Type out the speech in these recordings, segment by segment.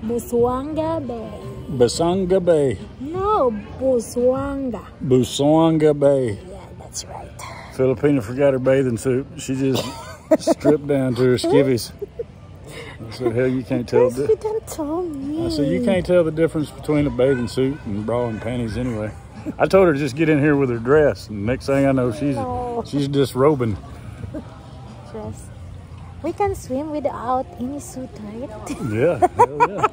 Busuanga Bay. Busuanga Bay. No, Busuanga. Busuanga Bay. Yeah, that's right. Filipina forgot her bathing suit. She just stripped down to her skivvies. I said, hell, you can't tell. You didn't tell me. I said, you can't tell the difference between a bathing suit and bra and panties anyway. I told her to just get in here with her dress. And next thing I know, she's disrobing. Dress. We can swim without any suit, right? Yeah, hell yeah.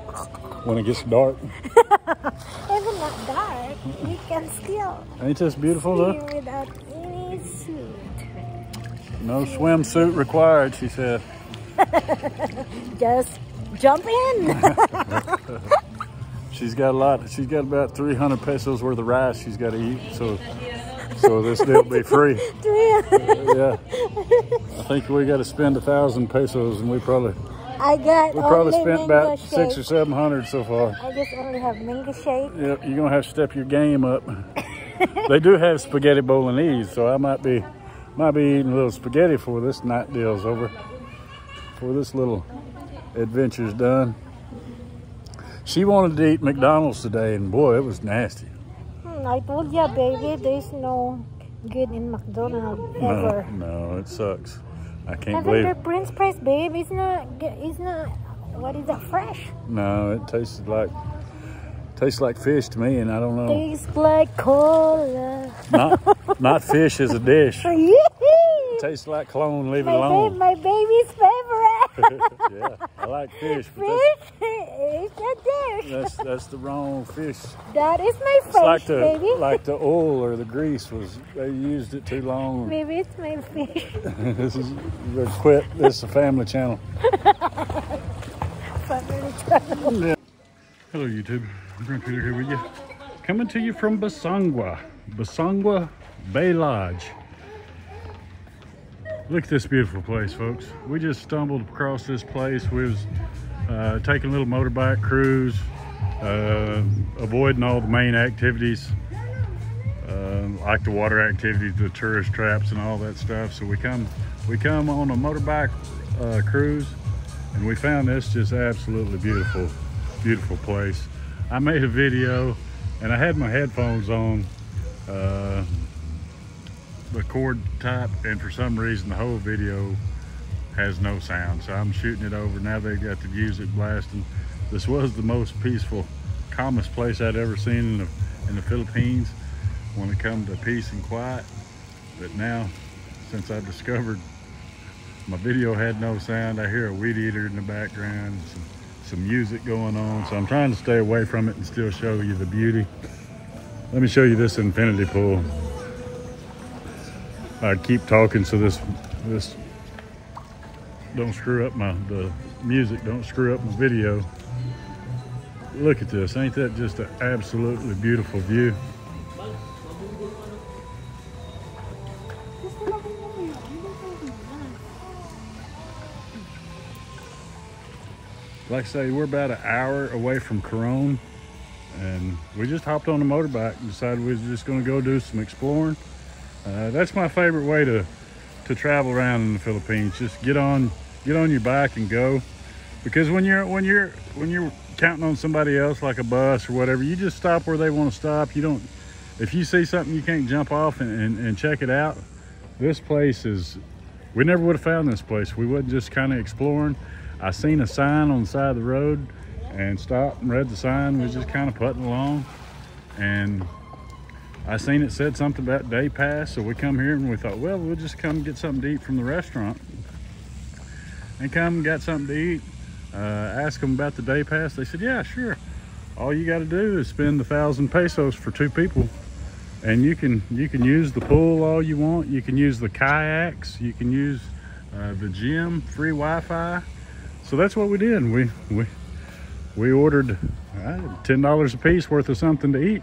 When it gets dark. Even not dark, we can still Ain't this beautiful though? swim without any suit. No swimsuit required, she said. Just jump in. She's got a lot. She's got about 300 pesos worth of rice she's got to eat. So this deal will be free. Yeah. I think we got to spend 1,000 pesos, and we probably spent about 600 or 700 so far. I just only have mango shake. Yeah, you're gonna have to step your game up. They do have spaghetti bolognese, so I might be eating a little spaghetti before this night deal's over. Before this little adventure's done. She wanted to eat McDonald's today, and boy, it was nasty. I told you, baby, there's no good in McDonald's ever. No, it sucks. I can't Even believe the it. French fries, babe, it's not, what is that, fresh? No, it tastes like fish to me, and I don't know. Tastes like cola. Not fish as a dish. It tastes like clone, leave it alone. My baby's favorite. Yeah, I like fish. Fish is a dish. That's the wrong fish. That is my It's fish, baby. like the oil or the grease they used it too long. Maybe it's my fish. This is a family channel. Family channel. Yeah. Hello YouTube, Grandpa Peter here with you. Coming to you from Busuanga Bay Lodge. Look at this beautiful place, folks. We just stumbled across this place. We was taking a little motorbike cruise, avoiding all the main activities, like the water activities, the tourist traps and all that stuff. So we come on a motorbike cruise, and we found this just absolutely beautiful place. I made a video, and I had my headphones on, the cord type, and for some reason the whole video has no sound, so I'm shooting it over. Now they've got the music blasting. This was the most peaceful, calmest place I'd ever seen in the Philippines when it comes to peace and quiet. But now, since I discovered my video had no sound, I hear a weed eater in the background, some music going on, so I'm trying to stay away from it and still show you the beauty. Let me show you this infinity pool. I keep talking so this don't screw up the music, don't screw up my video. Look at this, ain't that just an absolutely beautiful view? Like I say, we're about an hour away from Coron, and we just hopped on a motorbike and decided we was just gonna go do some exploring. That's my favorite way to travel around in the Philippines. Just get on your bike and go, because when you're counting on somebody else, like a bus or whatever, you just stop where they want to stop. You don't, if you see something, you can't jump off and check it out. This place is, we never would have found this place. We wasn't just kind of exploring. I seen a sign on the side of the road and stopped and read the sign. We was just kind of putting along, and I seen it said something about day pass, so we come here and we thought, well, we'll just come get something to eat from the restaurant. And come and got something to eat. Asked them about the day pass. They said, yeah, sure. All you got to do is spend 1,000 pesos for 2 people, and you can use the pool all you want. You can use the kayaks. You can use the gym, free Wi-Fi. So that's what we did. We ordered $10 a piece worth of something to eat.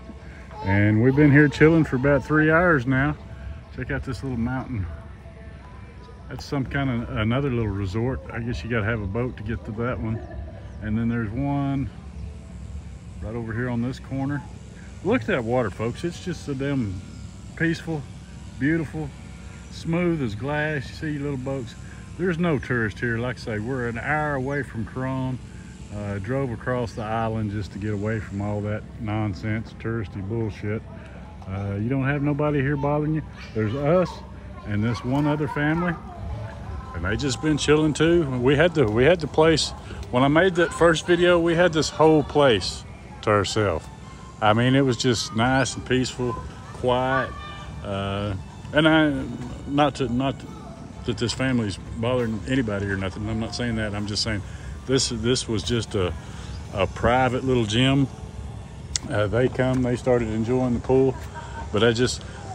And we've been here chilling for about 3 hours now. Check out this little mountain. That's some kind of another little resort. I guess you gotta have a boat to get to that one. And then there's one right over here on this corner. Look at that water, folks. It's just so damn peaceful, beautiful, smooth as glass. You see little boats. There's no tourist here. Like I say, we're an hour away from Coron. Drove across the island just to get away from all that nonsense, touristy bullshit. You don't have nobody here bothering you. There's us and this one other family, and they just been chilling too. We had the place. When I made that first video, we had this whole place to ourselves. I mean, it was just nice and peaceful, quiet. And not that this family's bothering anybody or nothing. I'm not saying that. I'm just saying this was just a private little gym. They started enjoying the pool, but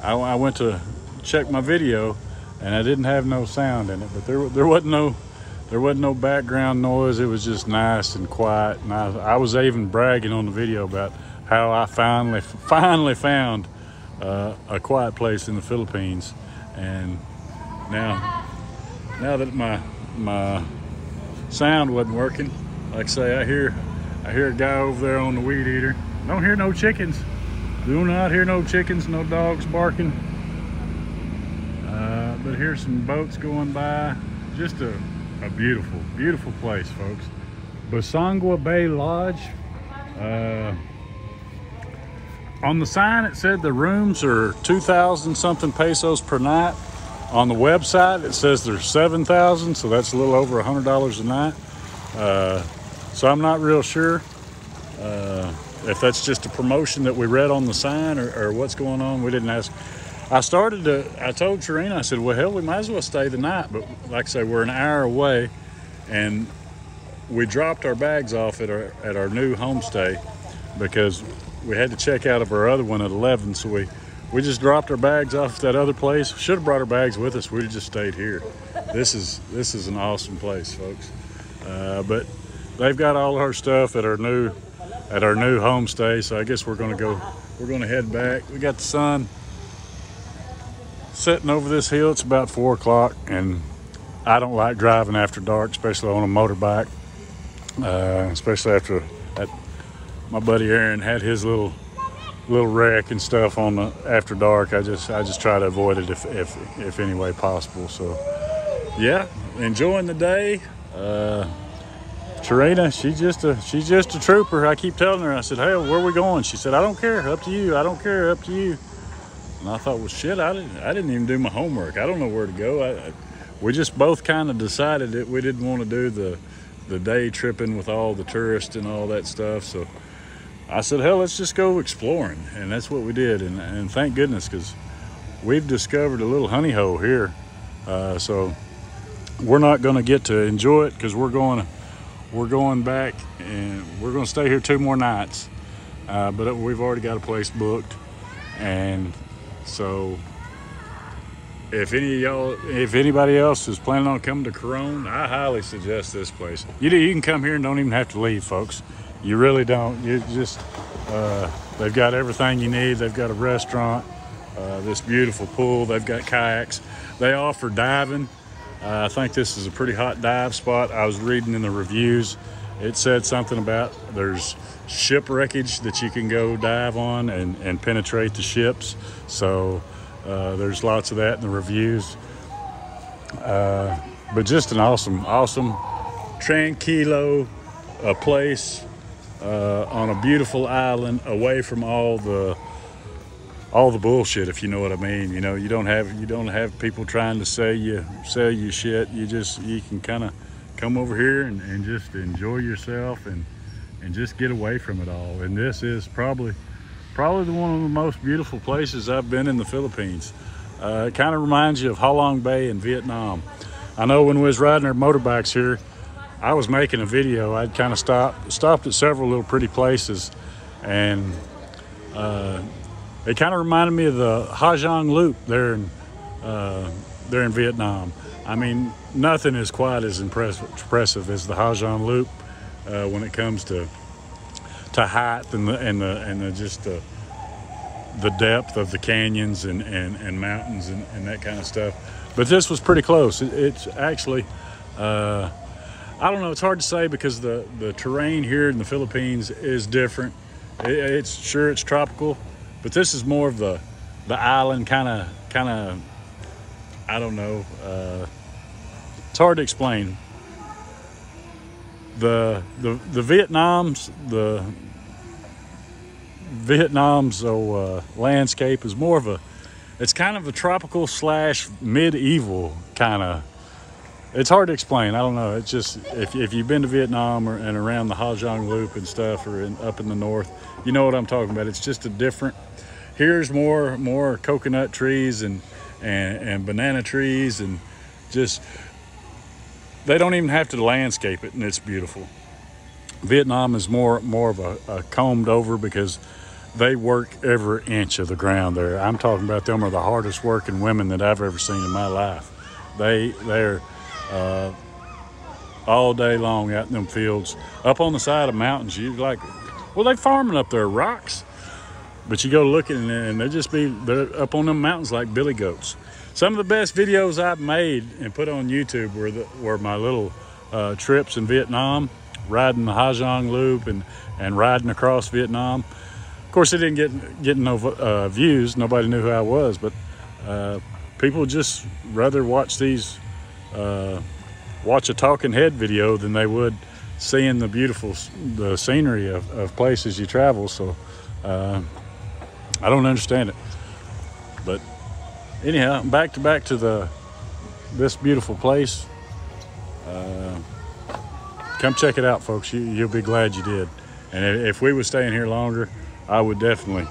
I went to check my video and I didn't have no sound in it, but there wasn't no background noise. It was just nice and quiet, and I was even bragging on the video about how I finally found a quiet place in the Philippines. And now that my sound wasn't working, like I say, I hear a guy over there on the weed eater. Don't hear no chickens. Do not hear no chickens, no dogs barking. But here's some boats going by. Just a beautiful, beautiful place, folks. Busuanga Bay Lodge. On the sign it said the rooms are 2,000 something pesos per night. On the website it says they're 7,000, so that's a little over $100 a night. So I'm not real sure if that's just a promotion that we read on the sign or what's going on. We didn't ask. I told Sharina, I said, well, hell, we might as well stay the night. But like I say, we're an hour away, and we dropped our bags off at our new homestay because we had to check out of our other one at 11. So we just dropped our bags off at that other place. Should have brought our bags with us. We'd have just stayed here. This is an awesome place, folks. But they've got all our stuff at our new homestay. So I guess we're gonna head back. We got the sun setting over this hill. It's about 4 o'clock, and I don't like driving after dark, especially on a motorbike. Especially after my buddy Aaron had his little wreck and stuff on the after dark. I just try to avoid it if any way possible. So yeah, enjoying the day. Sharina, she's just a trooper. I keep telling her, I said, hey, where are we going? She said, I don't care, up to you. I don't care, up to you. And I thought, well, shit, I didn't even do my homework. I don't know where to go. We just both kind of decided that we didn't want to do the day tripping with all the tourists and all that stuff. So I said, hell, let's just go exploring. And that's what we did. And thank goodness, because we've discovered a little honey hole here. So we're not going to get to enjoy it because we're going back, and we're going to stay here 2 more nights. But we've already got a place booked. And so if anybody else is planning on coming to Coron, I highly suggest this place. You can come here and don't even have to leave, folks. You really don't. You just they've got everything you need. They've got a restaurant, this beautiful pool. They've got kayaks. They offer diving. I think this is a pretty hot dive spot. I was reading in the reviews. It said something about there's ship wreckage that you can go dive on and penetrate the ships. So there's lots of that in the reviews. But just an awesome tranquilo place on a beautiful island, away from all the bullshit, if you know what I mean. You know, you don't have people trying to sell you shit. You can kind of come over here and just enjoy yourself and just get away from it all. And this is probably one of the most beautiful places I've been in the Philippines. It kind of reminds you of Ha Long Bay in Vietnam. I know when we was riding our motorbikes here, I was making a video. I'd kind of stopped at several little pretty places, and it kind of reminded me of the Ha Giang Loop there in Vietnam. I mean, nothing is quite as impressive as the Ha Giang Loop when it comes to height and just the depth of the canyons and mountains and that kind of stuff. But this was pretty close. It's actually, I don't know, it's hard to say because the terrain here in the Philippines is different. It's tropical, but this is more of the island kind of, I don't know. It's hard to explain. the Vietnam's landscape is more of a, it's kind of a tropical slash medieval kind of. It's hard to explain. I don't know. It's just, if you've been to Vietnam and around the Ha Giang Loop and stuff, or up in the north, you know what I'm talking about. It's just a different. Here's more coconut trees and banana trees, and just, they don't even have to landscape it, and it's beautiful. Vietnam is more of a combed over, because they work every inch of the ground there. I'm talking about, them are the hardest working women that I've ever seen in my life. They're all day long out in them fields, up on the side of mountains. You like, well, they farming up there, rocks, but you go look at it and they're up on them mountains like billy goats. Some of the best videos I've made and put on YouTube were my little trips in Vietnam, riding the Ha Giang Loop and riding across Vietnam. Of course, it didn't get no views. Nobody knew who I was, but people just rather watch watch a talking head video than they would seeing the scenery of places you travel. So I don't understand it. But anyhow, back to this beautiful place. Come check it out, folks. You'll be glad you did. And if we was staying here longer, I would definitely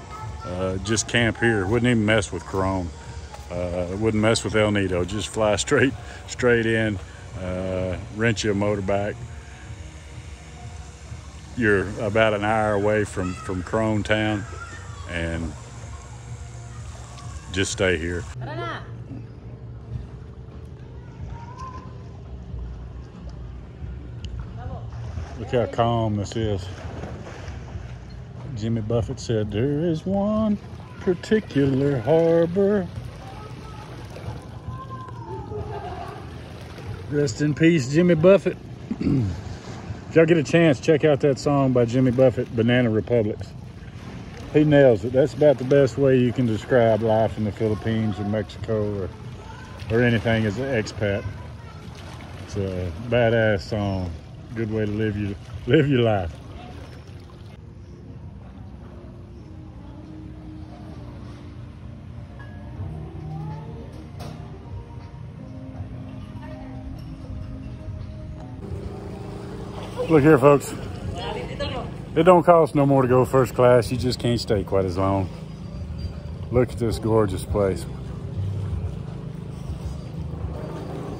just camp here. Wouldn't even mess with Corona. Wouldn't mess with El Nido. Just fly straight in, rent you a motorbike. You're about an hour away from Corona town, and just stay here. Look how calm this is. Jimmy Buffett said, "There is one particular harbor." Rest in peace, Jimmy Buffett. If y'all get a chance, check out that song by Jimmy Buffett, Banana Republics. He nails it. That's about the best way you can describe life in the Philippines or Mexico or anything as an expat. It's a badass song. Good way to live your life. Look here, folks. It don't cost no more to go first class. You just can't stay quite as long. Look at this gorgeous place.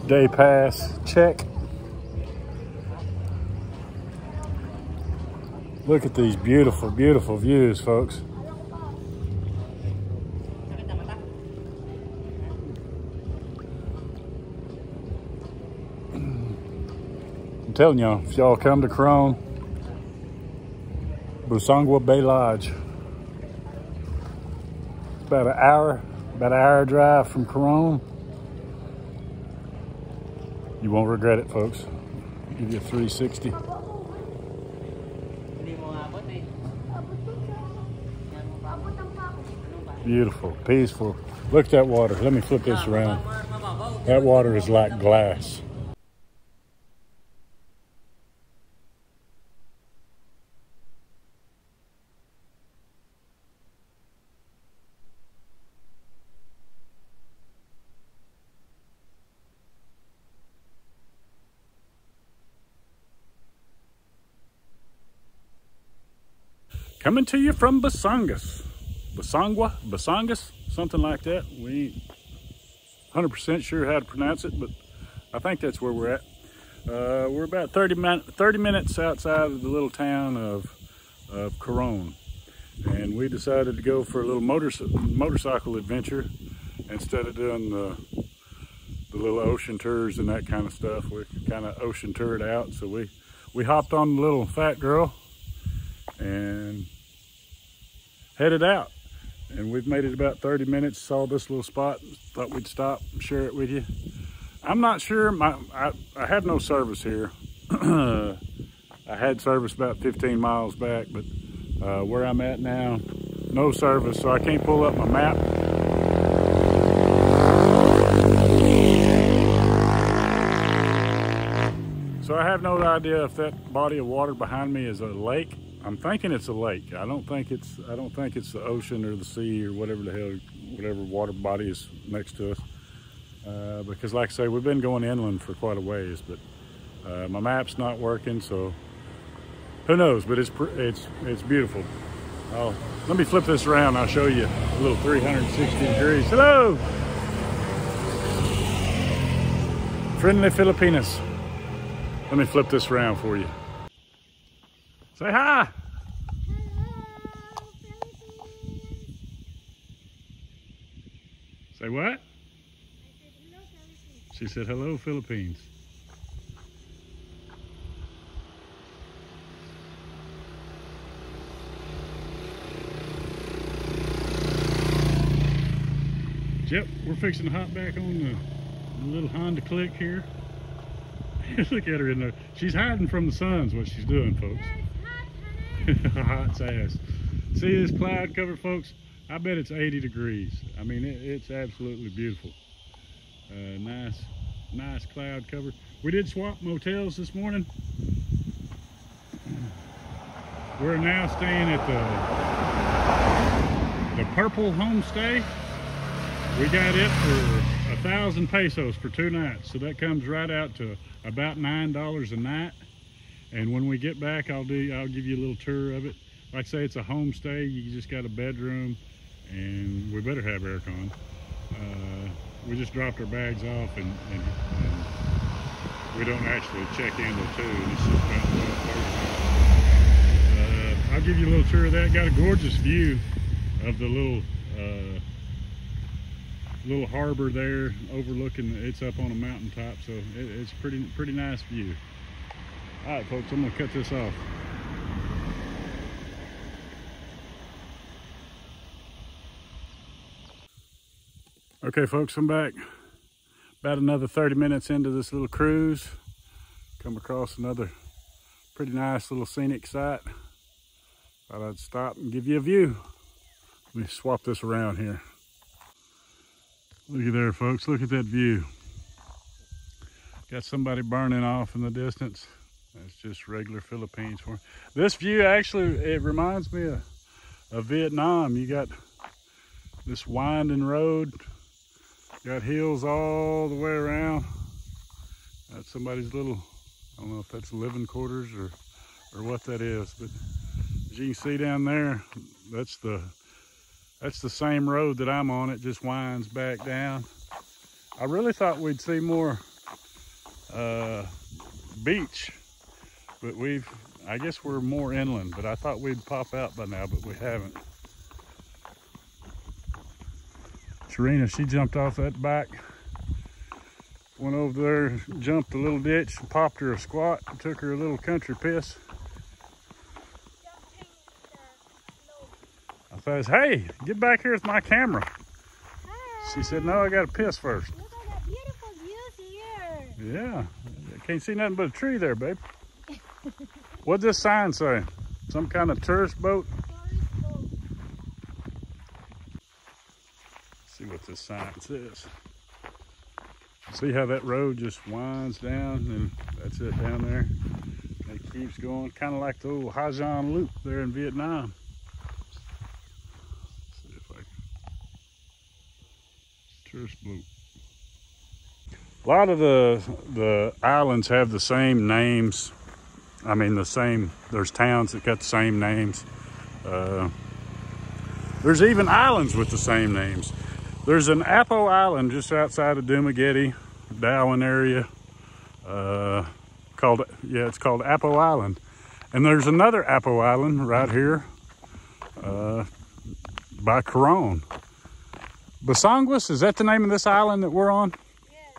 Day pass, check. Look at these beautiful, beautiful views, folks. I'm telling y'all, if y'all come to Corona, Busuanga Bay Lodge. It's about an hour drive from Corona. You won't regret it, folks. Give you a 360. Beautiful, peaceful. Look at that water. Let me flip this around. That water is like glass. Coming to you from Busuanga, something like that. We ain't 100% sure how to pronounce it, but I think that's where we're at. We're about 30 minutes outside of the little town of Corona, and we decided to go for a little motorcycle adventure instead of doing the little ocean tours and that kind of stuff. We kind of ocean toured out, so we hopped on the little fat girl and headed out. And we've made it about 30 minutes. Saw this little spot, thought we'd stop and share it with you. I'm not sure, I have no service here. I had service about 15 miles back, but where I'm at now, no service, so I can't pull up my map. So I have no idea if that body of water behind me is a lake. I'm thinking it's a lake. I don't think it's the ocean or the sea or whatever the hell, whatever water body is next to us. Because like I say, we've been going inland for quite a ways, but my map's not working, so who knows? But it's beautiful. Let me flip this around. I'll show you a little 360 degrees. Hello, friendly Filipinas. Let me flip this around for you. Say hi. Say what? She said, hello, Philippines. Yep, we're fixing to hop back on the little Honda Click here. Look at her in there. She's hiding from the sun is what she's doing, folks. Hot ass. See this cloud cover, folks? I bet it's 80 degrees. I mean, it's absolutely beautiful. Nice cloud cover. We did swap motels this morning. We're now staying at the Purple Homestay. We got it for 1,000 pesos for 2 nights, so that comes right out to about $9 a night. And when we get back, I'll give you a little tour of it. Like I say, it's a homestay. You just got a bedroom, and we better have aircon. We just dropped our bags off, and we don't actually check in till 2. It's just about 12:30. I'll give you a little tour of that. Got a gorgeous view of the little harbor there overlooking. It's up on a mountaintop, so it's pretty nice view. All right, folks, I'm gonna cut this off. Okay, folks, I'm back. About another 30 minutes into this little cruise. Come across another pretty nice little scenic site. Thought I'd stop and give you a view. Let me swap this around here. Look at there, folks. Look at that view. Got somebody burning off in the distance. That's just regular Philippines for me. This view actually, it reminds me of Vietnam. You got this winding road. Got hills all the way around. That's somebody's little, I don't know if that's living quarters or what that is, but as you can see down there, that's the same road that I'm on. It just winds back down. I really thought we'd see more beach, but I guess we're more inland, but I thought we'd pop out by now, but we haven't. Serena, she jumped off that bike, went over there, jumped a little ditch, popped her a squat, took her a little country piss. I said, hey, get back here with my camera. Hi. She said, no, I got to piss first. Look at that beautiful views here. Yeah, I can't see nothing but a tree there, babe. What'd this sign say? Some kind of tourist boat? See what this sign says. See how that road just winds down, and that's it down there. It keeps going, kind of like the old Ha Giang Loop there in Vietnam. Let's see if I can. Tourist boat. A lot of the islands have the same names. I mean, there's towns that got the same names. There's even islands with the same names. There's an Apo Island just outside of Dumaguete, Darwin area, it's called Apo Island. And there's another Apo Island right here by Coron. Busuanga, is that the name of this island that we're on? Yes.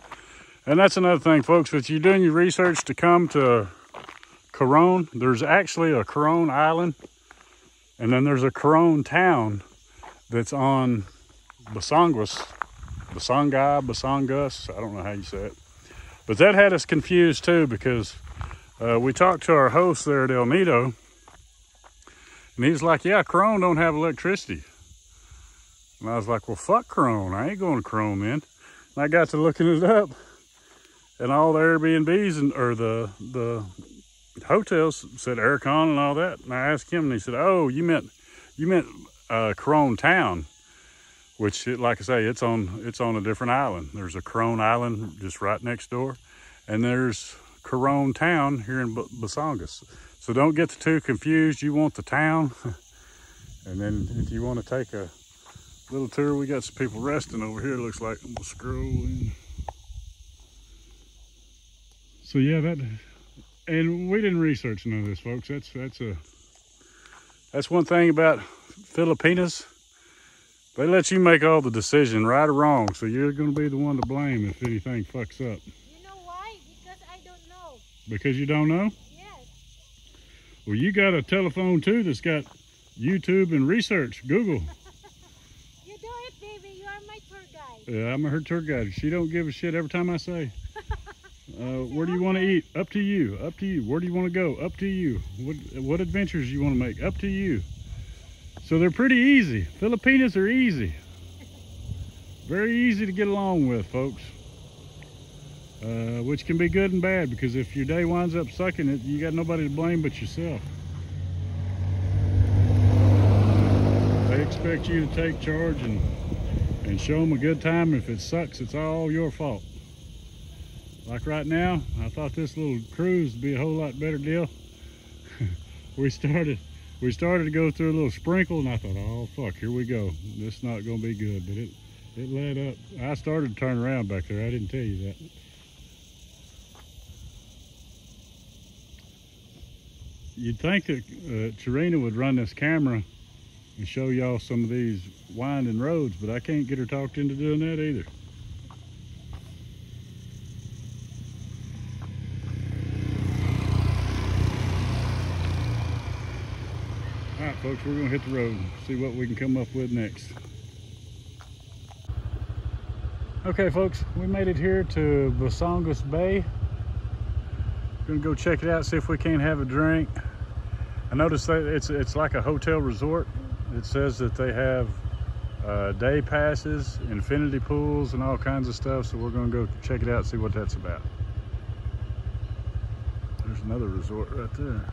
And that's another thing, folks, if you're doing your research to come to Coron, there's actually a Coron Island, and then there's a Coron town that's on Busuanga, Busuangas, I don't know how you say it. But that had us confused too, because we talked to our host there at El Nido, and he's like, yeah, Coron don't have electricity. And I was like, well, fuck Coron, I ain't going to Coron then. And I got to looking it up, and all the Airbnbs or the hotels said Aircon and all that. And I asked him, and he said, "Oh, you meant Corone Town," which, like I say, it's on a different island. There's a Corone Island just right next door, and there's Corone Town here in Busuanga. So don't get the two confused. You want the town, and then if you want to take a little tour, we got some people resting over here. Looks like we'll scroll in. So yeah, and we didn't research none of this, folks. That's one thing about Filipinas. They let you make all the decision, right or wrong. So you're going to be the one to blame if anything fucks up. You know why? Because I don't know. Because you don't know? Yes. Well, you got a telephone too that's got YouTube and research, Google. You do it, baby. You are my tour guide. Yeah, I'm her tour guide. She don't give a shit every time I say. Where do you want to eat? Up to you. Up to you. Where do you want to go? Up to you. What adventures you want to make? Up to you. So they're pretty easy. Filipinas are easy. Very easy to get along with, folks. Which can be good and bad, because if your day winds up sucking it, you got nobody to blame but yourself. They expect you to take charge and show them a good time. If it sucks, it's all your fault. Like right now, I thought this little cruise would be a whole lot better deal. we started to go through a little sprinkle, and I thought, oh fuck, here we go. This is not gonna be good, but it led up. I started to turn around back there. I didn't tell you that. You'd think that Tarina would run this camera and show y'all some of these winding roads, but I can't get her talked into doing that either. All right, folks, we're gonna hit the road and see what we can come up with next. Okay, folks, we made it here to Busuanga Bay. Gonna go check it out, see if we can't have a drink. I noticed that it's like a hotel resort. It says that they have day passes, infinity pools, and all kinds of stuff. So we're gonna go check it out, see what that's about. There's another resort right there.